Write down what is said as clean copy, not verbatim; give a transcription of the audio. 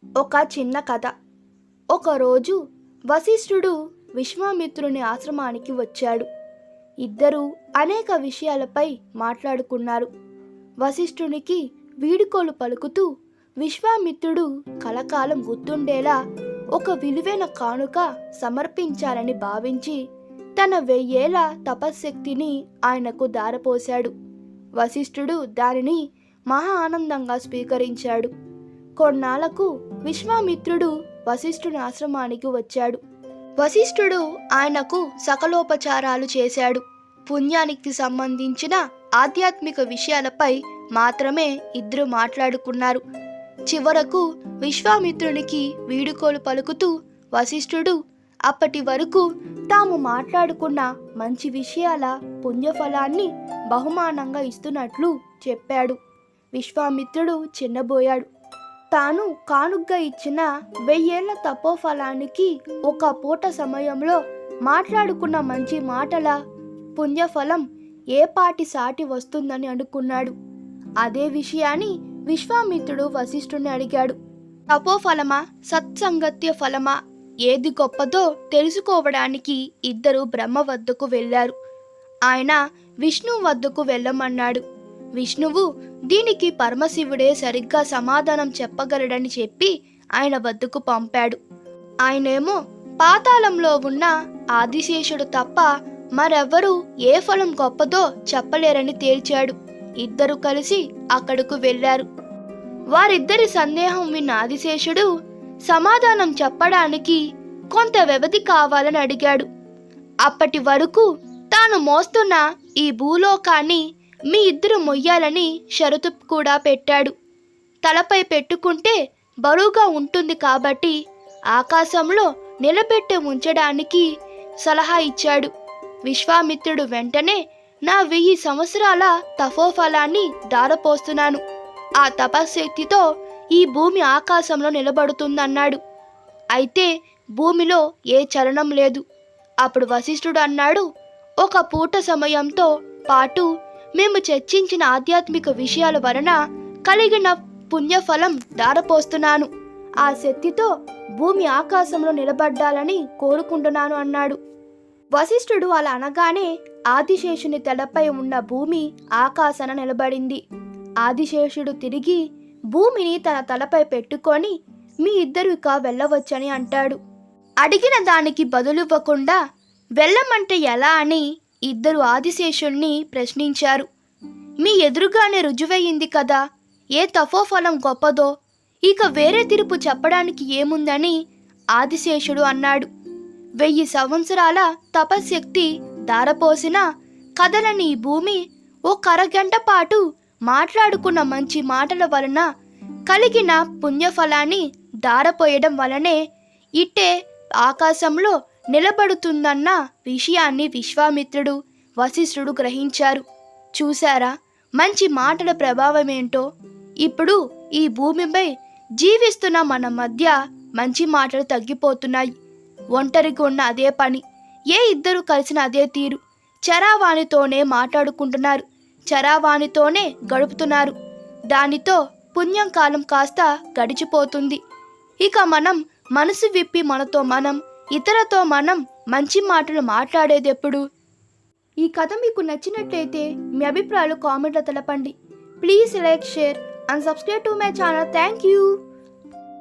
ఒక చిన్న కథ. ఒకరోజు వశిష్ఠుడు విశ్వామిత్రుని ఆశ్రమానికి వచ్చాడు. ఇద్దరూ అనేక విషయాలపై మాట్లాడుకున్నారు. వశిష్ఠునికి వీడుకోలు పలుకుతూ విశ్వామిత్రుడు కలకాలం గుర్తుండేలా ఒక విలువైన కానుక సమర్పించాలని భావించి తన 1000 ఏళ్ల తపశ్శక్తిని ఆయనకు ధారపోశాడు. వశిష్ఠుడు దానిని మహా ఆనందంగా స్వీకరించాడు. కొన్నాళ్లకు విశ్వామిత్రుడు వశిష్ఠుని ఆశ్రమానికి వచ్చాడు. వశిష్ఠుడు ఆయనకు సకలోపచారాలు చేశాడు. పుణ్యానికి సంబంధించిన ఆధ్యాత్మిక విషయాలపై మాత్రమే ఇద్దరు మాట్లాడుకున్నారు. చివరకు విశ్వామిత్రునికి వీడుకోలు పలుకుతూ వశిష్ఠుడు అప్పటి వరకు తాము మాట్లాడుకున్న మంచి విషయాల పుణ్యఫలాన్ని బహుమానంగా ఇస్తున్నట్లు చెప్పాడు. విశ్వామిత్రుడు చిన్నబోయాడు. తాను కానుగ్గా ఇచ్చిన 1000 ఏళ్ల తపోఫలానికి ఒక పూట సమయంలో మాట్లాడుకున్న మంచి మాటల పుణ్యఫలం ఏ పాటి సాటి వస్తుందని అనుకున్నాడు. అదే విషయాన్ని విశ్వామిత్రుడు వశిష్ఠుని అడిగాడు. తపోఫలమా, సత్సంగత్య ఫలమా, ఏది గొప్పదో తెలుసుకోవడానికి ఇద్దరు బ్రహ్మ వద్దకు వెళ్ళారు. ఆయన విష్ణువు వద్దకు వెళ్ళమన్నాడు. విష్ణువు దీనికి పరమశివుడే సరిగ్గా సమాధానం చెప్పగలడని చెప్పి ఆయన వద్దకు పంపాడు. ఆయనేమో పాతాళంలో ఉన్న ఆదిశేషుడు తప్ప మరెవ్వరూ ఏ ఫలం గొప్పదో చెప్పలేరని తేల్చాడు. ఇద్దరు కలిసి అక్కడకు వెళ్ళారు. వారిద్దరి సందేహం విన్న ఆదిశేషుడు సమాధానం చెప్పడానికి కొంత వ్యవధి కావాలని అడిగాడు. అప్పటి వరకు తాను మోస్తున్న ఈ భూలోకాన్ని మీ ఇద్దరు మొయ్యాలని షరతు కూడా పెట్టాడు. తలపై పెట్టుకుంటే బరువుగా ఉంటుంది కాబట్టి ఆకాశంలో నిలబెట్టి ఉంచడానికి సలహా ఇచ్చాడు. విశ్వామిత్రుడు వెంటనే నా 1000 సంవత్సరాల తపోఫలాన్ని ధారపోస్తున్నాను. ఆ తపశక్తితో ఈ భూమి ఆకాశంలో నిలబడుతుందన్నాడు. అయితే భూమిలో ఏ చలనం లేదు. అప్పుడు వశిష్ఠుడు అన్నాడు, ఒక పూట సమయంతో పాటు మేము చర్చించిన ఆధ్యాత్మిక విషయాల వలన కలిగిన పుణ్యఫలం ధారపోస్తున్నాను. ఆ శక్తితో భూమి ఆకాశంలో నిలబడ్డాలని కోరుకుంటున్నాను అన్నాడు. వశిష్ఠుడు అలా అనగానే ఆదిశేషుని తలపై ఉన్న భూమి ఆకాశాన నిలబడింది. ఆదిశేషుడు తిరిగి భూమిని తన తలపై పెట్టుకొని మీ ఇద్దరు ఇక వెళ్ళవచ్చని అంటాడు. అడిగిన దానికి బదులివ్వకుండా వెళ్ళమంటే ఎలా అని ఇద్దరు ఆదిశేషుణ్ణి ప్రశ్నించారు. మీ ఎదురుగానే రుజువయ్యింది కదా, ఏ తపోఫలం గొప్పదో, ఇక వేరే తీర్పు చెప్పడానికి ఏముందని ఆదిశేషుడు అన్నాడు. 1000 సంవత్సరాల తపశ్శక్తి ధారపోసిన కదలని ఈ భూమి ఒక అరగంట పాటు మాట్లాడుకున్న మంచి మాటల వలన కలిగిన పుణ్యఫలాన్ని ధారపోయడం వలనే ఇట్టే ఆకాశంలో నిలబడుతుందన్న విషయాన్ని విశ్వామిత్రుడు వశిష్ఠుడు గ్రహించారు. చూశారా మంచి మాటల ప్రభావమేంటో. ఇప్పుడు ఈ భూమిపై జీవిస్తున్న మన మధ్య మంచి మాటలు తగ్గిపోతున్నాయి. ఒంటరిగా ఉన్న అదే పని, ఏ ఇద్దరు కలిసిన అదే తీరు, చరావాణితోనే మాట్లాడుకుంటున్నారు, చరావాణితోనే గడుపుతున్నారు. దానితో పుణ్యం కాలం కాస్త గడిచిపోతుంది. ఇక మనం మనసు విప్పి మనతో మనం, ఇతరులతో మనం మంచి మాటలు మాట్లాడేదెప్పుడు? ఈ కథ మీకు నచ్చినట్లయితే మీ అభిప్రాయాలు కామెంట్లో తెలపండి. Please like, share and subscribe to my channel. Thank you.